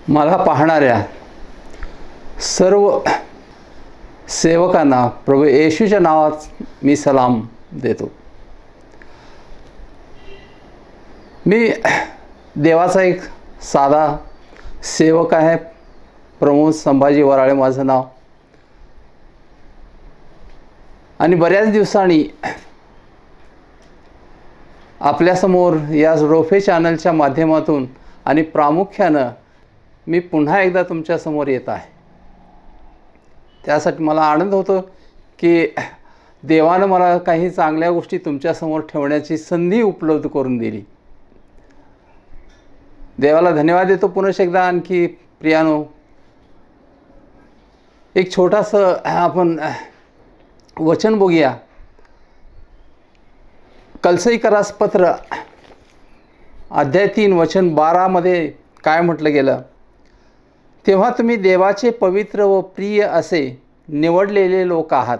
मला पाहणाऱ्या सर्व सेवकांना प्रभू येशूच्या नावात मी सलाम देतो। मी देवाचा एक साधा सेवक आहे। प्रमोद संभाजी वराळे माझं नाव। आणि बऱ्याच दिवसांनी आपल्यासमोर या रोफे चॅनलच्या माध्यमातून आणि प्रामुख्यानं मी पुन्हा एकदा तुमच्यासमोर येत आहे। त्यासाठी मला आनंद होतो की देवानं मला काही चांगल्या गोष्टी तुमच्यासमोर ठेवण्याची संधी उपलब्ध करून दिली। देवाला धन्यवाद देतो पुन्हा एकदा। आणखी प्रियानो, एक छोटासा आपण वचन बघूया। कलसीकरास पत्र अध्याय 3 वचन 12 मध्ये काय म्हटलं गेलं, तेव्हा तुम्ही देवाचे पवित्र व प्रिय असे निवडलेले लोक आहात,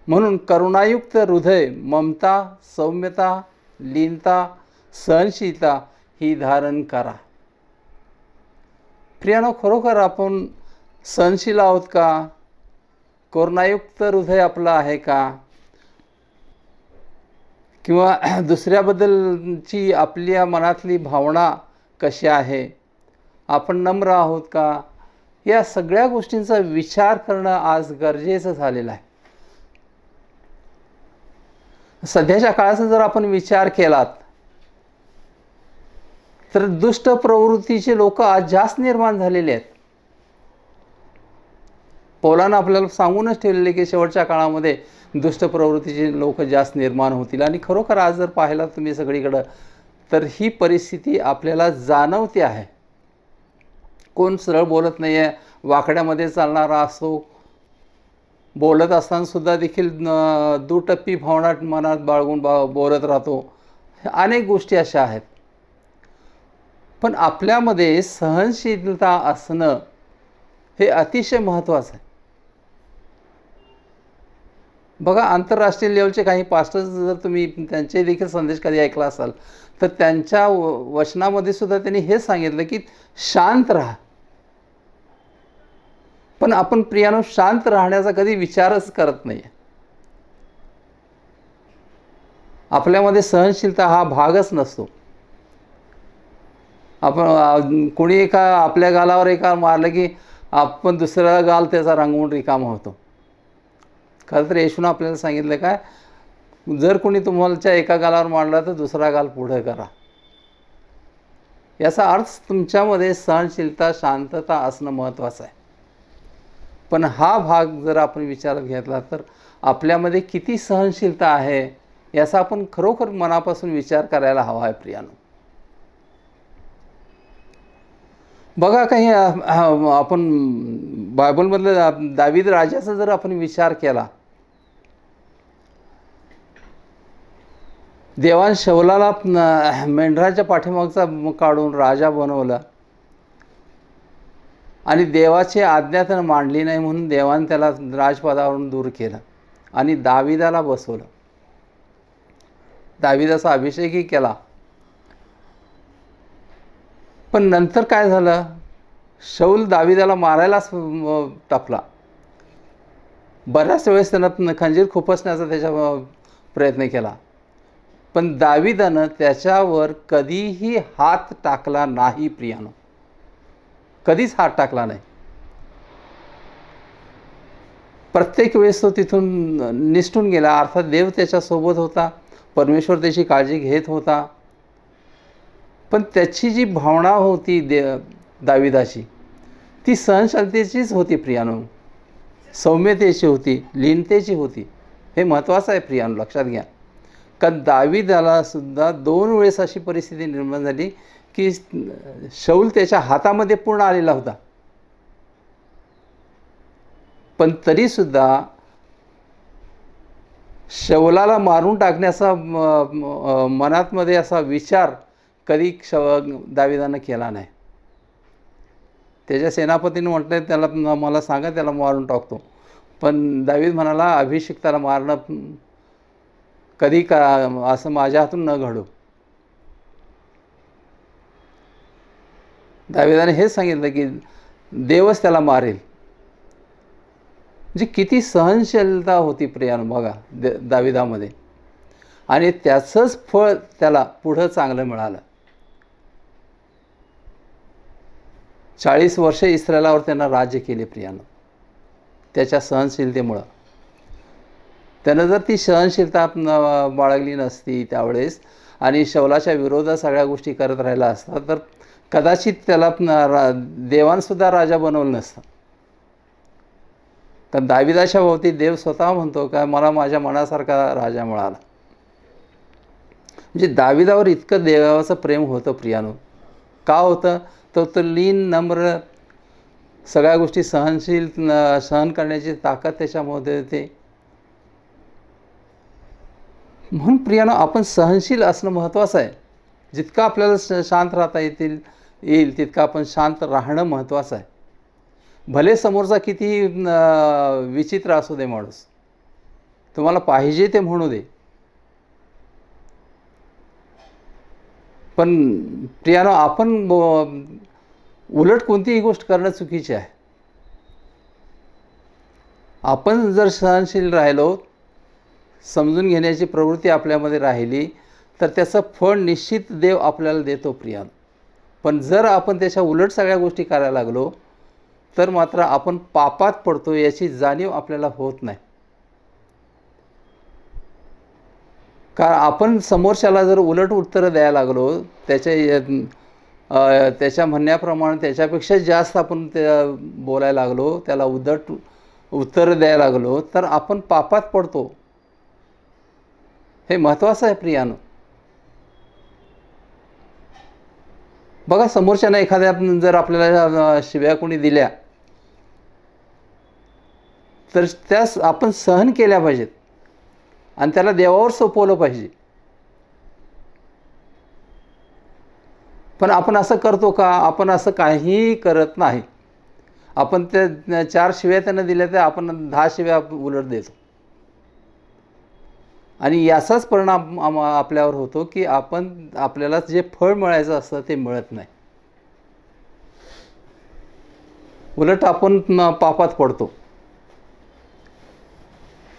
म्हणून करुणायुक्त हृदय, ममता, सौम्यता, लीनता, सहनशीलता ही धारण करा। प्रियानो, खरोखर आपण सहनशील आहोत का? करुणायुक्त हृदय आपलं आहे का? किंवा दुसऱ्याबद्दलची आपल्या मनातली भावना कशी आहे? आपण नम्र आहोत का? या सगळ्या गोष्टींचा विचार करणं आज गरजेचं झालेलं आहे। सध्याच्या काळाचा जर आपण विचार केलात तर दुष्ट प्रवृत्तीचे लोक आज जास्त निर्माण झालेले आहेत। पौलानं आपल्याला सांगूनच ठेवलेले की शेवटच्या काळामध्ये दुष्ट प्रवृत्तीचे लोक जास्त निर्माण होतील। आणि खरोखर आज जर पाहिलं तुम्ही सगळीकडं तर ही परिस्थिती आपल्याला जाणवते आहे। कोण सरळ बोलत नाही आहे, वाकड्यामध्ये चालणारा असतो, बोलत असताना सुद्धा देखील दुटप्पी भावना मनात बाळगून बोलत राहतो। अनेक गोष्टी अशा आहेत। पण आपल्यामध्ये सहनशीलता असणं हे अतिशय महत्त्वाचं आहे। बघा, आंतरराष्ट्रीय लेवलचे काही पास्टर्स जर तुम्ही त्यांचे देखील संदेश कधी ऐकला असाल तर त्यांच्या वचनामध्ये सुद्धा त्यांनी हे सांगितलं की शांत राहा। पण आपण प्रियानो शांत राहण्याचा कधी विचारच करत नाही। आपल्यामध्ये सहनशीलता हा भागच नसतो। आपण कोणी एका आपल्या गालावर एका मारलं की आपण दुसऱ्या गाल त्याचा रंगवून रिकामा होतो। खरं तर येशूनं आपल्याला सांगितलं काय, जर कोणी तुम्हाला एका गालावर मारला तर दुसरा गाल पुढे करा। याचा अर्थ तुमच्यामध्ये सहनशीलता, शांतता असणं महत्त्वाचं आहे। पण हा भाग जर आपण विचारात घेतला तर आपल्यामध्ये किती सहनशीलता आहे याचा आपण खरोखर मनापासून विचार करायला हवा आहे प्रियानो। बघा, काही आपण बायबलमधलं दावीद राजाचा जर आपण विचार केला, देवान शौलाला मेंढराच्या पाठीमागचा काढून राजा बनवलं आणि देवाची आज्ञा त्यानं मांडली नाही म्हणून देवान त्याला राजपदावरून दूर केलं आणि दावीदाला बसवलं। दावीदाचा अभिषेकही केला। पण नंतर काय झालं, शौल दावीदाला मारायलाच टपला। बऱ्याच वेळेस त्यानं खंजीर खुपसण्याचा त्याच्या प्रयत्न केला, पण दावीदानं त्याच्यावर कधीही हात टाकला नाही प्रियानो, कधीच हात टाकला नाही। प्रत्येक वेळेस तो तिथून निसटून गेला। अर्थात देव त्याच्यासोबत होता, परमेश्वर त्याची काळजी घेत होता, पण त्याची जी भावना होती दावीदाची ती सहनशीलतेचीच होती प्रियानो, सौम्यतेची होती, लीनतेची होती। हे महत्त्वाचं आहे प्रियानो, लक्षात घ्या। कारण दावीदाला सुद्धा 2 वेळेस अशी परिस्थिती निर्माण झाली की शौल त्याच्या हातामध्ये पूर्ण आलेला होता, पण तरीसुद्धा शौलाला मारून टाकण्याचा मनातमध्ये असा विचार कधी दावीदानं केला नाही। त्याच्या सेनापतीने म्हटलं त्याला मला सांगा, त्याला मारून टाकतो, पण दावीद म्हणाला अभिषिक्ताला मारणं कधी का असं माझ्या हातून न घडो। दाविदाने हेच सांगितलं की देवच त्याला मारेल. म्हणजे किती सहनशीलता होती प्रियानो बघा दाविदामध्ये, आणि त्याचंच फळ त्याला पुढं चांगलं मिळालं. 40 वर्षे इस्रायलावर त्यांना राज्य केले प्रियानो, त्याच्या सहनशीलतेमुळं. त्यानं जर ती सहनशीलता बाळगली नसती त्यावेळेस आणि शौलाच्या विरोधात सगळ्या गोष्टी करत राहिला असता तर कदाचित त्याला देवानसुद्धा राजा बनवलं नसतं. कारण दाविदाच्या बाबतीत देव स्वतः म्हणतो का मला माझ्या मनासारखा राजा मिळाला. म्हणजे दाविदावर इतकं देवाचं प्रेम होतं प्रियानो. का होतं? तो लीन, नम्र, सगळ्या गोष्टी सहन करण्याची ताकद त्याच्यामध्ये होते. म्हणून प्रियानो आपण सहनशील असणं महत्त्वाचं आहे. जितकं आपल्याला शांत राहता येईल तितकं आपण शांत राहणं महत्त्वाचं आहे. भले समोरचा किती विचित्र असू दे माणूस, तुम्हाला पाहिजे ते म्हणू दे, पण प्रियानो आपण उलट कोणतीही गोष्ट करणं चुकीची आहे. आपण जर सहनशील राहिलो, समजून घेण्याची प्रवृत्ती आपल्यामध्ये राहिली तर त्याचं फळ निश्चित देव आपल्याला देतो प्रियानो. पण जर आपण त्याच्या उलट सगळ्या गोष्टी करायला लागलो तर मात्र आपण पापात पडतो याची जाणीव आपल्याला होत नाही. कारण आपण समोरच्याला जर उलट उत्तरं द्यायला लागलो, त्याच्या म्हणण्याप्रमाणे त्याच्यापेक्षा जास्त आपण बोलायला लागलो, त्याला उद्धट उत्तरं द्यायला लागलो तर आपण पापात पडतो. हे महत्त्वाचं आहे प्रियानो. बघा समोरच्यानं एखाद्या जर आपल्याला शिव्या कोणी दिल्या तर त्यास आपण सहन केल्या पाहिजेत आणि त्याला देवावर सोपवलं पाहिजे. पण आपण असं करतो का? आपण असं काहीही करत नाही. आपण त्या 4 शिव्या त्यानं दिल्या तर आपण 10 शिव्या उलट देतो आणि याचाच परिणाम आपल्यावर होतो की आपल्याला जे फळ मिळायचं असतं ते मिळत नाही, उलट आपण पापात पडतो.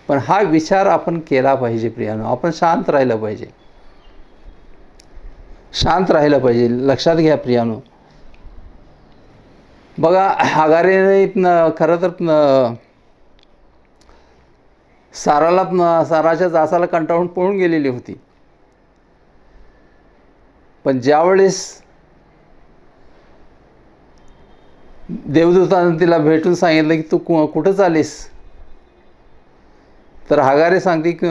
पण हा विचार आपण केला पाहिजे प्रियानो. आपण शांत राहिलं पाहिजे, शांत राहिलं पाहिजे. लक्षात घ्या प्रियानो. बघा हागारेने खरं तर साराच्या जाचाला कंटाळून पळून गेलेली होती. पण ज्यावेळेस देवदूतानं तिला भेटून सांगितलं की तू कुठं चालीस, तर हागारे सांगते की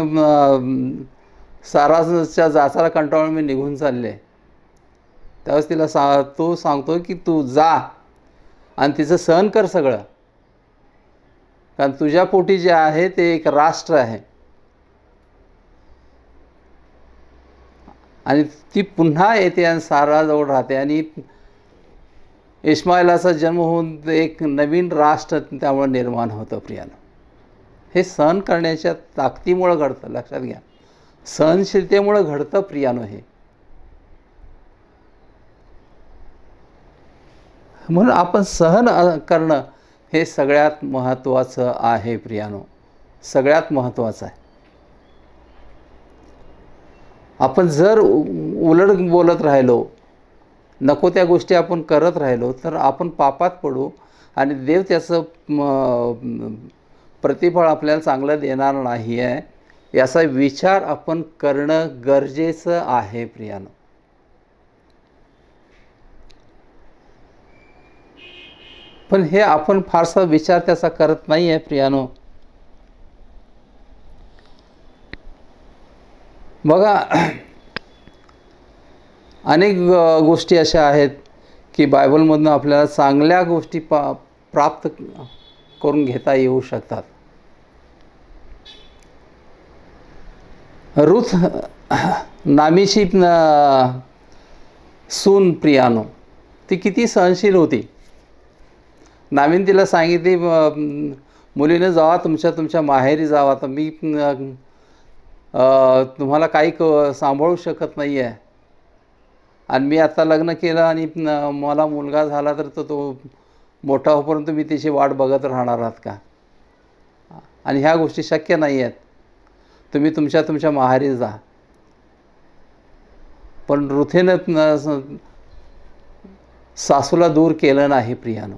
साराच्या जाचाला कंटाळून मी निघून चालले. त्यावेळेस तिला तो सांगतो की तू जा आणि तिचं सहन कर सगळं, कारण तुझ्या पोटी जे आहे ते एक राष्ट्र आहे. आणि ती पुन्हा येते आणि साराजवळ राहते आणि इस्माईलाचा जन्म होऊन एक नवीन राष्ट्र त्यामुळे निर्माण होतं प्रियानो. हे सहन करण्याच्या ताकदीमुळं घडतं. लक्षात घ्या, सहनशीलतेमुळं घडतं प्रियानो हे. म्हणून आपण सहन करणं हे सगळ्यात महत्त्वाचं आहे प्रियानो, सगळ्यात महत्त्वाचं आहे. आपण जर उलट बोलत राहिलो, नको त्या गोष्टी आपण करत राहिलो तर आपण पापात पडू आणि देव त्याचं प्रतिफळ आपल्याला चांगलं देणार नाही आहे. याचा विचार आपण करणं गरजेचं आहे प्रियानो. पण हे आपण फारसा विचार त्याचा करत नाही आहे प्रियानो. बघा अनेक गोष्टी अशा आहेत की बायबलमधून आपल्याला चांगल्या गोष्टी प्राप्त करून घेता येऊ शकतात. रुथ नामीची सून प्रियानो, ती किती सहनशील होती. नामीन तिला सांगितली मुलीने जावा तुमच्या माहेरी जावा, तर मी तुम्हाला काही सांभाळू शकत नाही आहे आणि मी आता लग्न केलं आणि मला मुलगा झाला तर तो मोठा होईपर्यंत तुम्ही तिची वाट बघत राहणार आहात का? आणि ह्या गोष्टी शक्य नाही आहेत. तुम्ही तुमच्या माहेरी जा. पण रुथेनं सासूला दूर केलं नाही प्रियानो.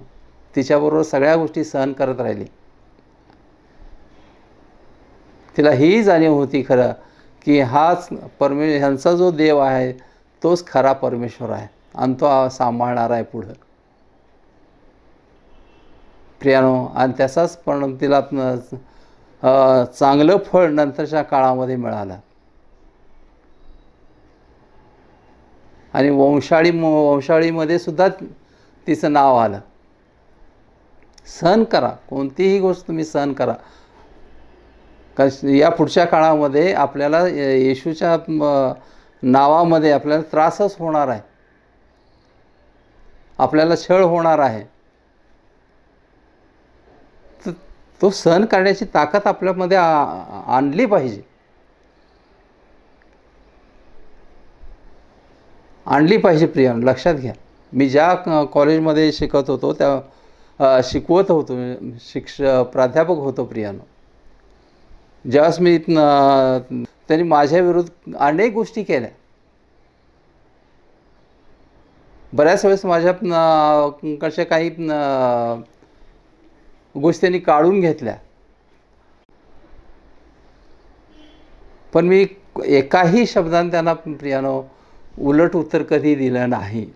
तिच्याबरोबर सगळ्या गोष्टी सहन करत राहिली. तिला ही जाणीव होती खरं की हाच ह्यांचा जो देव आहे तोच खरा परमेश्वर आहे आणि तो सांभाळणार आहे पुढं प्रियानो. आणि त्याचाच पण तिला चांगलं फळ नंतरच्या काळामध्ये मिळालं. आणि वंशाळीमध्ये सुद्धा तिचं नाव आलं. सहन करा, कोणतीही गोष्ट तुम्ही सहन करा. या पुढच्या काळामध्ये आपल्याला येशूच्या नावामध्ये आपल्याला त्रासच होणार आहे, आपल्याला छळ होणार आहे. तो सहन करण्याची ताकद आपल्यामध्ये आणली पाहिजे, आणली पाहिजे प्रिया. लक्षात घ्या, मी ज्या कॉलेजमध्ये शिकत होतो शिकवत होतो, प्राध्यापक होतो प्रियानो. ज्यावेळेस मी त्यांनी माझ्या विरुद्ध अनेक गोष्टी केल्या. बऱ्याच वेळेस माझ्या काही गोष्टी त्यांनी काढून घेतल्या, पण मी एकाही शब्दाने त्यांना प्रियानो उलट उत्तर कधी दिलं नाही.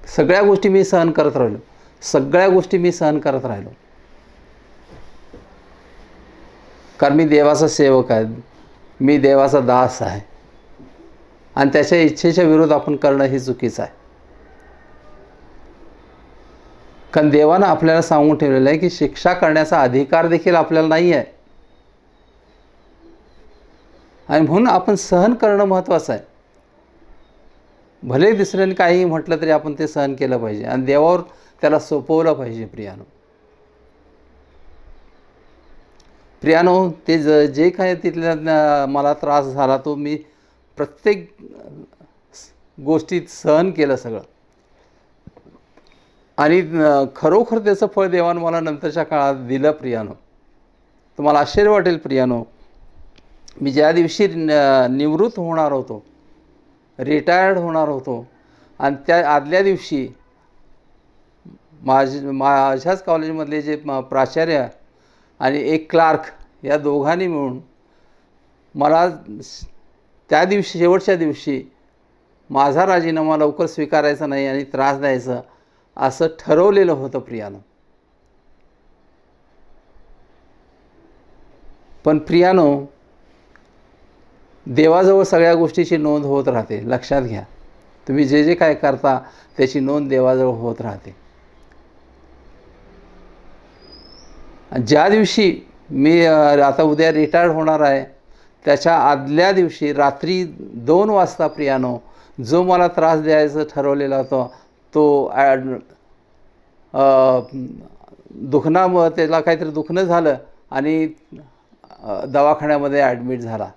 सगळ्या गोष्टी मी सहन करत राहिलो, सगळ्या गोष्टी मी सहन करत राहिलो. कारण मी देवाचा सेवक आहे, मी देवाचा दास आहे आणि त्याच्या इच्छेच्या विरोध आपण करणं हे चुकीचं आहे. कारण देवानं आपल्याला सांगून ठेवलेलं आहे की शिक्षा करण्याचा अधिकार देखील आपल्याला नाही आहे. आणि म्हणून आपण सहन करणं महत्त्वाचं आहे. भले दुसऱ्याने काही म्हटलं तरी आपण ते सहन केलं पाहिजे आणि देवावर त्याला सोपवलं पाहिजे प्रियानो. प्रियानो, ते जे काही तिथल्या मला त्रास झाला तो मी प्रत्येक गोष्टीत सहन केलं सगळं. आणि खरोखर त्याचं फळ देवानं मला नंतरच्या काळात दिलं प्रियानो. तुम्हाला आश्चर्य वाटेल प्रियानो, मी ज्या दिवशी निवृत्त होणार होतो, रिटायर्ड होणार होतो, आणि त्या आदल्या दिवशी माझ्याच कॉलेजमधले जे प्राचार्य आणि एक क्लार्क या दोघांनी मिळून मला त्या दिवशी, शेवटच्या दिवशी माझा राजीनामा लवकर स्वीकारायचा नाही आणि त्रास द्यायचा असं ठरवलेलं होतं प्रियानो. पण प्रियानो, देवाजवळ सगळ्या गोष्टीची नोंद होत राहते. लक्षात घ्या, तुम्ही जे जे काय करता त्याची नोंद देवाजवळ होत राहते. ज्या दिवशी मी आता उद्या रिटायर्ड होणार आहे त्याच्या आदल्या दिवशी रात्री 2 वाजता प्रियानो जो मला त्रास द्यायचं ठरवलेला होता तो दुखण्यामुळे त्याला काहीतरी दुखणं झालं आणि दवाखान्यामध्ये ॲडमिट झाला.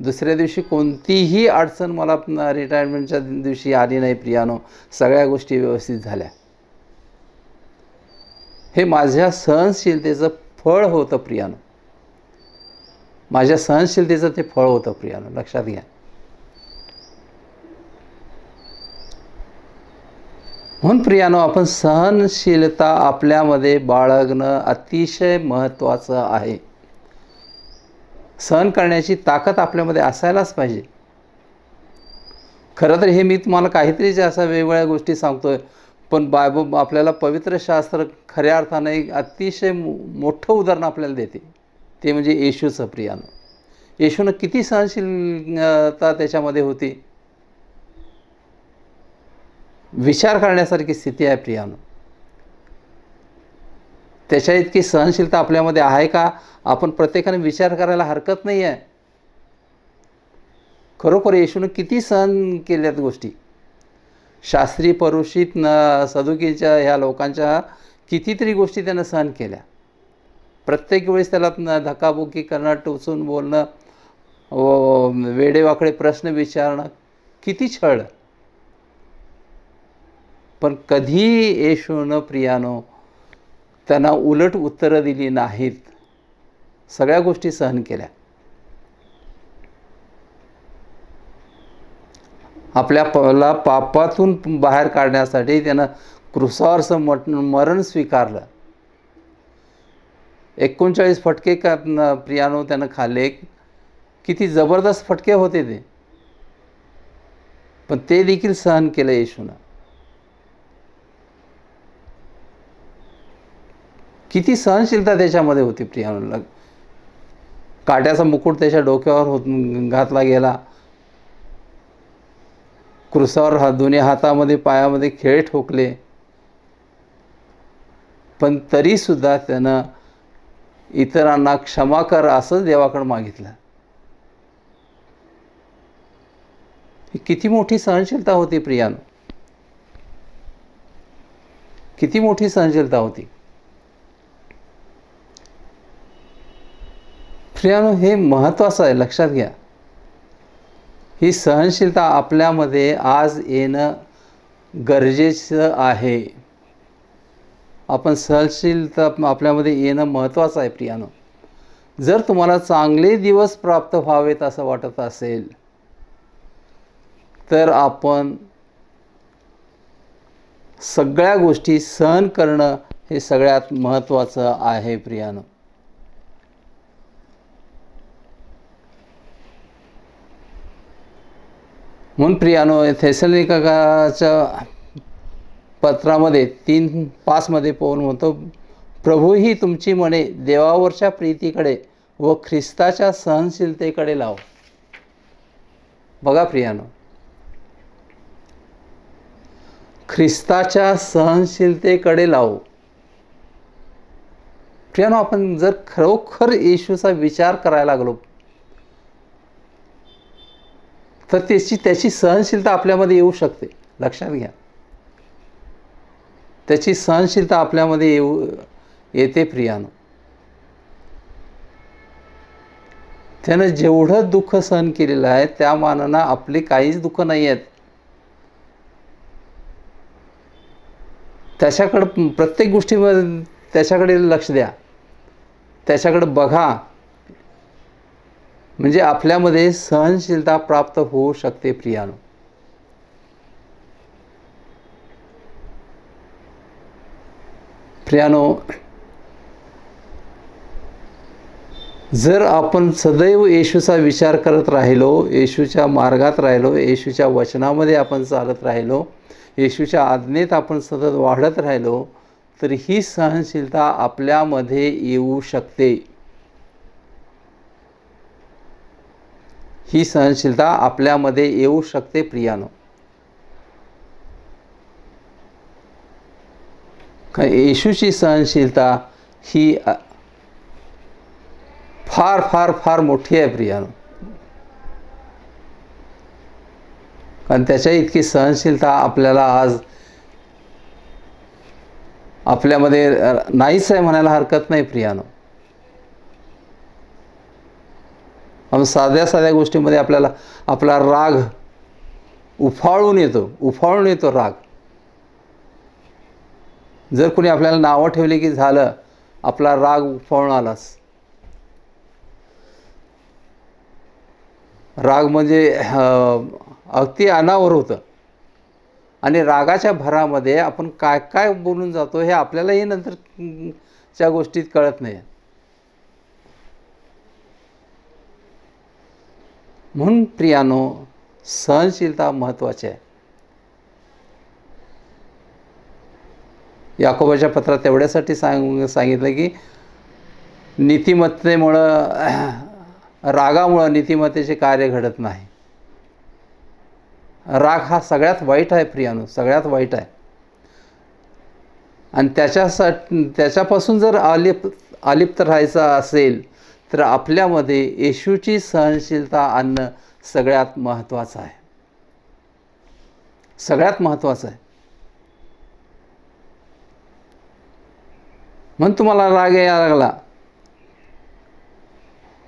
दुसऱ्या दिवशी कोणतीही अडचण मला रिटायरमेंटच्या दिवशी आली नाही प्रियानो. सगळ्या गोष्टी व्यवस्थित झाल्या. हे माझ्या सहनशीलतेचं फळ होतं प्रियानो, माझ्या सहनशीलतेचं ते फळ होतं प्रियानो. लक्षात घ्या. म्हणून प्रियानो, आपण सहनशीलता आपल्यामध्ये बाळगणं अतिशय महत्त्वाचं आहे. सहन करण्याची ताकद आपल्यामध्ये असायलाच पाहिजे. खरं तर हे मी तुम्हाला काहीतरी जे अशा वेगवेगळ्या गोष्टी सांगतोय, पण आपल्याला पवित्र शास्त्र खऱ्या अर्थानं एक अतिशय मोठं उदाहरण आपल्याला देते. ते म्हणजे येशूचं प्रियानो. येशूनं किती सहनशीलता त्याच्यामध्ये होती, विचार करण्यासारखी स्थिती आहे प्रियानो. त्याच्या इतकी सहनशीलता आपल्यामध्ये आहे का, आपण प्रत्येकाने विचार करायला हरकत नाही आहे. खरोखर येशूनं किती सहन केल्यात गोष्टी. शास्त्री, परुषित, सदुकीच्या ह्या लोकांच्या कितीतरी गोष्टी त्यानं सहन केल्या. प्रत्येक वेळेस त्याला धक्काबुक्की करणं, टोचून बोलणं, वेडेवाकडे प्रश्न विचारणं, किती छळ. पण कधी येशूनं प्रियानो त्यांना उलट उत्तरं दिली नाहीत. सगळ्या गोष्टी सहन केल्या. आपल्याला पापातून बाहेर काढण्यासाठी त्यानं क्रुसावरचं मरण स्वीकारलं. 39 फटके प्रियानो त्यानं खाल्ले. किती जबरदस्त फटके होते ते, पण ते देखील सहन केलं येशूनं. किती सहनशीलता त्याच्यामध्ये होती प्रियानो. काट्याचा मुकुट त्याच्या डोक्यावर घातला गेला. क्रुसावर दोन्ही हातामध्ये पायामध्ये खेळ ठोकले, पण तरीसुद्धा त्यानं इतरांना क्षमा कर असंच देवाकडे मागितलं. ही किती मोठी सहनशीलता होती प्रियानो, किती मोठी सहनशीलता होती प्रियानो. हे महत्त्वाचं आहे, लक्षात घ्या. ही सहनशीलता आपल्यामध्ये आज येणं गरजेचं आहे. आपण सहनशीलता आपल्यामध्ये येणं महत्त्वाचं आहे प्रियानो. जर तुम्हाला चांगले दिवस प्राप्त व्हावेत असं वाटत असेल तर आपण सगळ्या गोष्टी सहन करणं हे सगळ्यात महत्त्वाचं आहे प्रियानो. म्हणून प्रियानो थेसलोनिकाच्या पत्रामध्ये 3:5 पौल म्हणतो, प्रभूही तुमची मने देवावरच्या प्रीतीकडे व ख्रिस्ताच्या सहनशीलतेकडे लाव. बघा प्रियानो, ख्रिस्ताच्या सहनशीलतेकडे लाव. प्रियानो, आपण जर खरोखर येशूचा विचार करायला लागलो तर त्याची सहनशीलता आपल्यामध्ये येऊ शकते. लक्षात घ्या, त्याची सहनशीलता आपल्यामध्ये येते प्रियानो. त्यानं जेवढं दुःख सहन केलेलं आहे त्या मानानं आपली काहीच दुःख नाही आहेत. त्याच्याकडं प्रत्येक गोष्टीमध्ये त्याच्याकडे लक्ष द्या, त्याच्याकडे बघा, म्हणजे आपल्यामध्ये सहनशीलता प्राप्त होऊ शकते प्रियानो. प्रियानो, जर आपण सदैव येशूचा विचार करत राहिलो, येशूच्या मार्गात राहिलो, येशूच्या वचनामध्ये आपण चालत राहिलो, येशूच्या आज्ञेत आपण सतत वाढत राहिलो, तर ही सहनशीलता आपल्यामध्ये येऊ शकते. ही सहनशीलता आपल्यामध्ये येऊ शकते प्रियानो. येशूची सहनशीलता ही फार फार फार मोठी आहे प्रियानो. कारण त्याच्या इतकी सहनशीलता आपल्याला आज आपल्यामध्ये नाहीच आहे म्हणायला हरकत नाही प्रियानो. साध्या साध्या गोष्टीमध्ये आपल्याला आपला राग उफाळून येतो राग. जर कोणी आपल्याला नावं ठेवली की झालं, आपला राग उफाळून आलाच. राग म्हणजे अगदी अनावर होतं आणि रागाच्या भरामध्ये आपण काय काय बोलून जातो हे आपल्यालाही नंतरच्या गोष्टीत कळत नाही. म्हणून प्रियानो, सहनशीलता महत्त्वाची आहे. याकोबाच्या पत्रात एवढ्यासाठी सांगितलं की रागामुळं नीतिमत्तेचे कार्य घडत नाही. राग हा सगळ्यात वाईट आहे प्रियानो, सगळ्यात वाईट आहे. आणि त्याच्यापासून जर अलिप्त राहायचं असेल तर आपल्यामध्ये येशूची सहनशीलता आणणं सगळ्यात महत्त्वाचं आहे, सगळ्यात महत्त्वाचं आहे. म्हणून तुम्हाला राग यायला लागला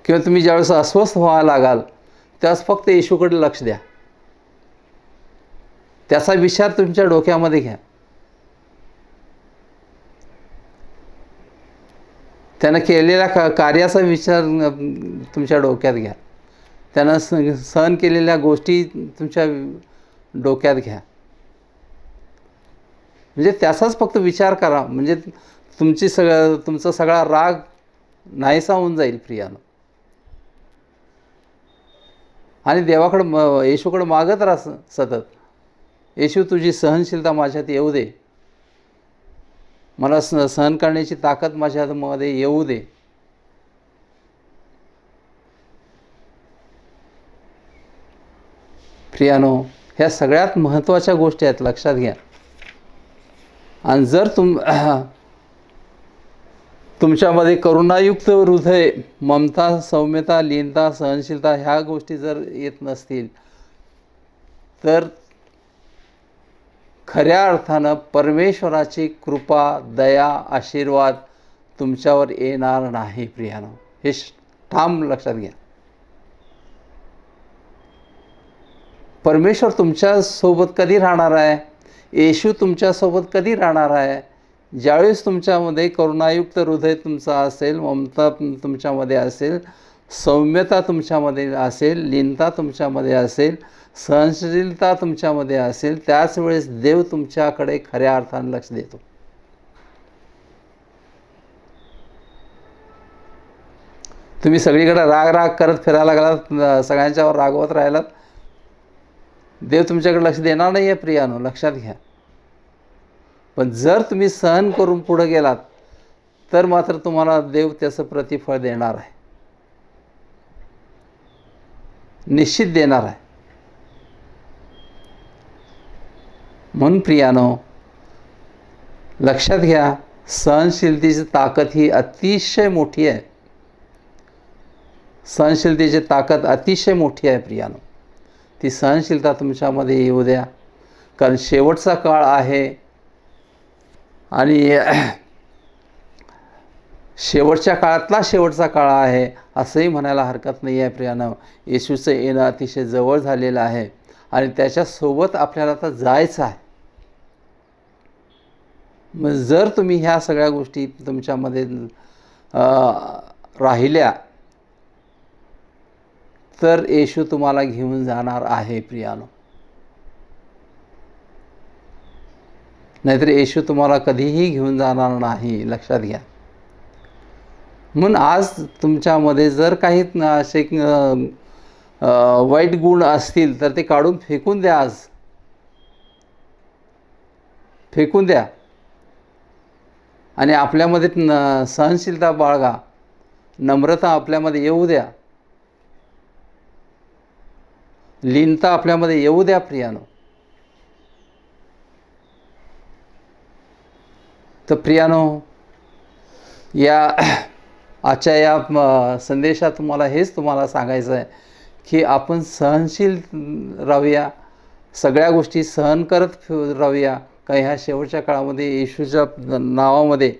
किंवा तुम्ही ज्यावेळेस अस्वस्थ व्हायला लागाल त्यास फक्त येशूकडे लक्ष द्या. त्याचा विचार तुमच्या डोक्यामध्ये घ्या. त्यानं केलेल्या कार्याचा विचार तुमच्या डोक्यात घ्या. त्यानं सहन केलेल्या गोष्टी तुमच्या डोक्यात घ्या. म्हणजे त्याचाच फक्त विचार करा. म्हणजे तुमचा सगळा राग नाहीसा होऊन जाईल प्रियानो. आणि देवाकडं येशूकडं मागत राहा सतत, येशू तुझी सहनशीलता माझ्यात येऊ दे, मला सहन करण्याची ताकद माझ्यामध्ये येऊ दे. प्रियानो, ह्या सगळ्यात महत्त्वाच्या गोष्टी आहेत, लक्षात घ्या. आणि जर तुमच्यामध्ये करुणायुक्त हृदय, ममता, सौम्यता, लीनता, सहनशीलता ह्या गोष्टी जर येत नसतील तर खऱ्या अर्थानं परमेश्वराची कृपा, दया, आशीर्वाद तुमच्यावर येणार नाही प्रियानो. हे ठाम लक्षात घ्या. परमेश्वर तुमच्यासोबत कधी राहणार आहे? येशू तुमच्यासोबत कधी राहणार आहे? ज्यावेळेस तुमच्यामध्ये करुणायुक्त हृदय तुमचं असेल, ममता तुमच्यामध्ये असेल, सौम्यता तुमच्यामध्ये असेल, लीनता तुमच्यामध्ये असेल, सहनशीलता तुमच्यामध्ये असेल, त्याच वेळेस देव तुमच्याकडे खऱ्या अर्थाने लक्ष देतो. तुम्ही सगळीकडे राग करत फिरायला लागलात, सगळ्यांच्यावर रागवत राहिलात, देव तुमच्याकडे लक्ष देणार नाही आहे प्रियानो, लक्षात घ्या. पण जर तुम्ही सहन करून पुढे गेलात तर मात्र तुम्हाला देव त्याचं प्रतिफळ देणार आहे, निश्चित देणार आहे. म्हणून प्रियानो, लक्षात घ्या, सहनशीलतेची ताकद ही अतिशय मोठी आहे. सहनशीलतेची ताकद अतिशय मोठी आहे प्रियानो. ती सहनशीलता तुमच्यामध्ये येऊ द्या, कारण शेवटचा काळ आहे. आणि शेवटच्या काळातला शेवटचा काळ आहे असंही म्हणायला हरकत नाही आहे प्रियानो. येशूचं येणं अतिशय जवळ झालेलं आहे आणि त्याच्यासोबत आपल्याला आता जायचं आहे. मग जर तुम्ही ह्या सगळ्या गोष्टी तुमच्यामध्ये राहिल्या तर येशू तुम्हाला घेऊन जाणार आहे प्रियानो. नाहीतर येशू तुम्हाला कधीही घेऊन जाणार नाही, लक्षात घ्या. म्हणून आज तुमच्यामध्ये जर काही असे वाईट गुण असतील तर ते काढून फेकून द्या. आज फेकून द्या आणि आपल्यामध्ये सहनशीलता बाळगा, नम्रता आपल्यामध्ये येऊ द्या, लीनता आपल्यामध्ये येऊ द्या प्रियानो. तर प्रियानो, या आजच्या या संदेशात तुम्हाला सांगायचं आहे की आपण सहनशील राहूया, सगळ्या गोष्टी सहन करत राहूया. काही ह्या शेवटच्या काळामध्ये येशूच्या नावामध्ये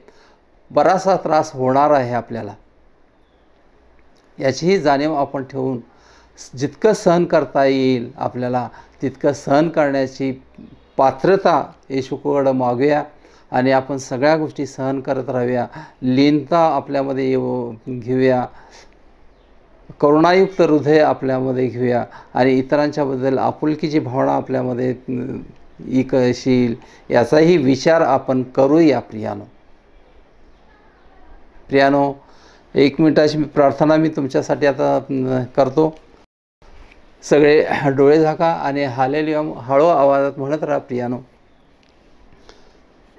बराचसा त्रास होणार आहे आपल्याला, याचीही जाणीव आपण ठेवून जितकं सहन करता येईल आपल्याला तितकं सहन करण्याची पात्रता येशूकडं मागूया आणि आपण सगळ्या गोष्टी सहन करत राहूया. लीनता आपल्यामध्ये घेऊया, करुणायुक्त हृदय आपल्यामध्ये घेऊया आणि इतरांच्याबद्दल आपुलकीची भावना आपल्यामध्ये येईल याचाही विचार आपण करूया प्रियानो. प्रियानो, 1 मिनिटाची प्रार्थना मी तुमच्यासाठी आता करतो. सगळे डोळे झाका आणि हालेलुया हळू आवाजात म्हणत राहा प्रियानो.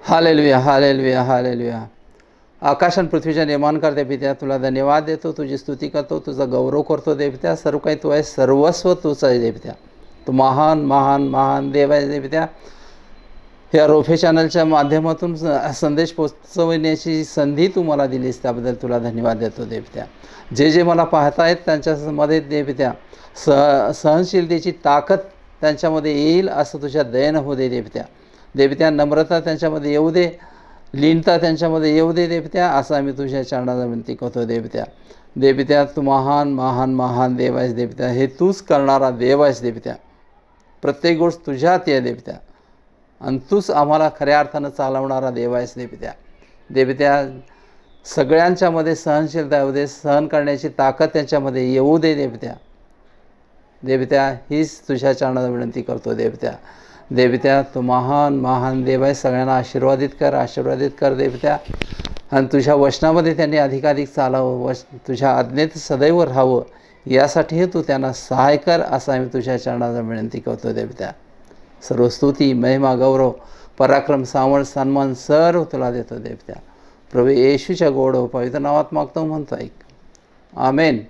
Hallelujah, hallelujah, hallelujah. आकाश आणि पृथ्वीच्या निर्माणकर्त्या पित्या, तुला धन्यवाद देतो, तुझी स्तुती करतो, तुझा गौरव करतो देवत्या. सर्व काही तू आहे, सर्वस्व तूच आहे देवत्या. तू महान महान महान देव आहे देवत्या. या रोफे चॅनलच्या माध्यमातून संदेश पोचवण्याची संधी तू मला दिलीस, त्याबद्दल तुला धन्यवाद देतो देवत्या. जे मला पाहतायत त्यांच्यामध्ये देवत्या सहनशीलतेची ताकद त्यांच्यामध्ये येईल असं तुझ्या दयेनं होऊ दे देवत्या. देवत्या, नम्रता त्यांच्यामध्ये येऊ दे, लीनता त्यांच्यामध्ये येऊ दे देवत्या, असं आम्ही तुझ्या चरणाला विनंती करतो देवत्या. देवपित्या तू महान महान महान देव आहेस देवपित्या, हे तूच करणारा देव आहेस देवपित्या. प्रत्येक गोष्ट तुझ्यात आहे देवपित्या आणि तूच आम्हाला खऱ्या अर्थानं चालवणारा देव आहेस देवपित्या. देवपित्या सगळ्यांच्यामध्ये सहनशीलता येऊ दे, सहन करण्याची ताकद त्यांच्यामध्ये येऊ दे देवपित्या. देवपित्या हीच तुझ्या चरणात विनंती करतो देवपित्या. देवपित्या तू महान महान देव आहे, सगळ्यांना आशीर्वादित कर देवपित्या. आणि तुझ्या वचनामध्ये त्यांनी अधिकाधिक चालावं, तुझ्या आज्ञेत सदैव राहावं, यासाठीही तू त्यांना सहाय कर असं आम्ही तुझ्या चरणात विनंती करतो देवपित्या. सर्व स्तुती महिमा गौरव पराक्रम सामर्थ सन्मान सर्व तुला देतो देवपित्या. प्रभू येशूच्या गोड पवित्र नावात मागतो म्हणतो ऐक. आमेन.